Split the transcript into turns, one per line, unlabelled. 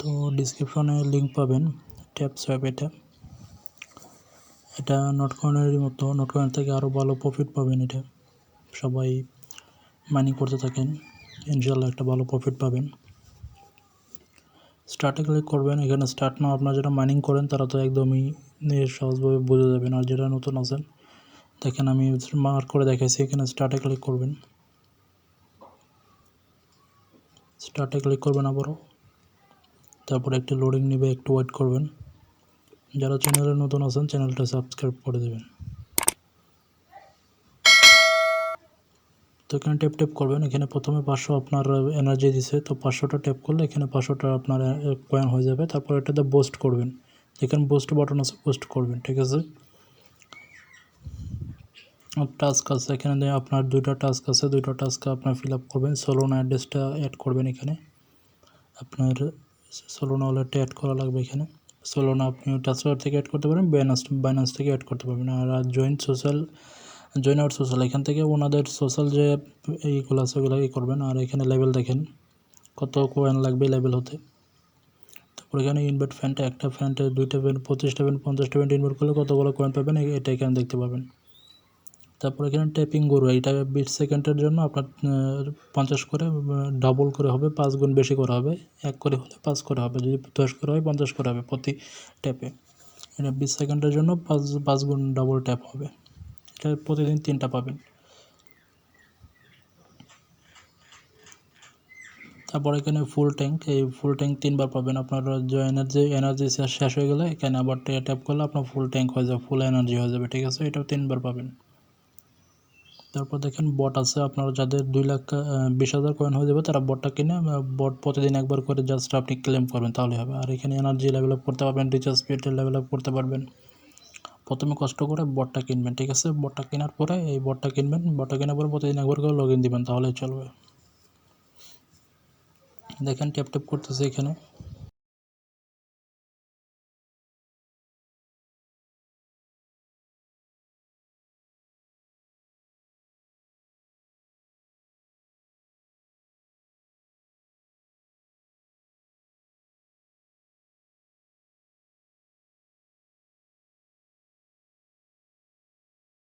তো ডিসক্রিপশনে লিঙ্ক পাবেন ট্যাপ সোয়াপ। এটা নটকয়েনেরই মতো, নটকয়েন থেকে আরও ভালো প্রফিট পাবেন। এটা সবাই মাইনিং করতে থাকেন, ইনশাল্লাহ একটা ভালো প্রফিট পাবেন। স্টার্টে ক্লিক করবেন। এখানে স্টার্ট নাও, আপনারা যারা মাইনিং করেন তারা তো একদমই সহজভাবে বুঝে যাবেন। আর যারা নতুন আছেন, দেখেন আমি মার্ক করে দেখাইছি, এখানে স্টার্টে ক্লিক করবেন। স্টার্টে ক্লিক করবেন আবারও, তারপরে একটু লোডিং নেবে, একটু ওয়েট করবেন। যারা চ্যানেলে নতুন আছেন চ্যানেলটা সাবস্ক্রাইব করে দেবেন। তো এখানে ট্যাপ করবেন। এখানে প্রথমে 500 আপনার এনার্জি দিছে, তো 500টা ট্যাপ করলে এখানে 500টা আপনার কয়েন হয়ে যাবে। তারপর এটাতে বুস্ট করবেন, এখানে বুস্ট বাটন আছে, বুস্ট করবেন, ঠিক আছে। টাস্ক আছে এখানে, আপনার 2টা টাস্ক আছে, 2টা টাস্ক আপনার ফিল আপ করবেন। সোলোনা অ্যাড্রেসটা অ্যাড করবেন। এখানে আপনার সোলোনা ওয়ালেটটা অ্যাড করা লাগবে। এখানে সোলোনা আপনি ট্রান্সফার থেকে অ্যাড করতে পারেন, বাইন্যান্স থেকে অ্যাড করতে পারবেন। আর জয়েন আওয়ার সোশ্যাল, এখান থেকে ওনাদের সোশ্যাল যে এইগুলো আছে ওগুলো করবেন। আর এখানে লেভেল দেখেন কত কয়েন লাগবে লেভেল হতে। তারপর এখানে ইনভার্ট ফ্যানটা, একটা ফ্যানটা 2টা ফ্যান 25টা ফ্যান 50টা ফ্যান ইনভার্ট করলে কতগুলো কয়েন পাবেন এটা এখানে দেখতে পাবেন। তারপর এখানে ট্যাপিং গরু, এটা 20 সেকেন্ডের জন্য আপনার 50 করে ডাবল করে হবে, 5 গুণ বেশি করা হবে। 1 করে হলে 5 করে হবে, যদি 10 করে হয় 50 করে হবে প্রতি ট্যাপে। এটা 20 সেকেন্ডের জন্য 5 গুণ ডাবল ট্যাপ হবে। এটা প্রতিদিন 3টা পাবেন। তারপর এখানে ফুল ট্যাঙ্ক, এই ফুল ট্যাঙ্ক 3বার পাবেন। আপনার এনার্জি শেষ হয়ে গেলে এখানে আবার ট্যাপ করলে আপনার ফুল ট্যাঙ্ক হয়ে যাবে, ফুল এনার্জি হয়ে যাবে, ঠিক আছে। এটাও 3বার পাবেন। তারপর দেখেন বট আছে, আপনারা যাদের 2,20,000 কয়েন হয়ে যাবে তারা বটটা কিনে বট প্রতিদিন একবার করে জাস্ট আপনি ক্লেম করবেন, তাহলে হবে। আর এখানে এনার্জি লেভেল আপ করতে পারবেন, রিচার্জ স্পিড লেভেল আপ করতে পারবেন। প্রথমে কষ্ট করে বটটা কিনবেন, ঠিক আছে। বটটা কেনার পরে এই বটটা কিনবেন, বটটা কেনার পরে প্রতিদিন একবার করে লগ ইন দিবেন, তাহলে চলবে। দেখেন ট্যাপ করতেছে এখানে।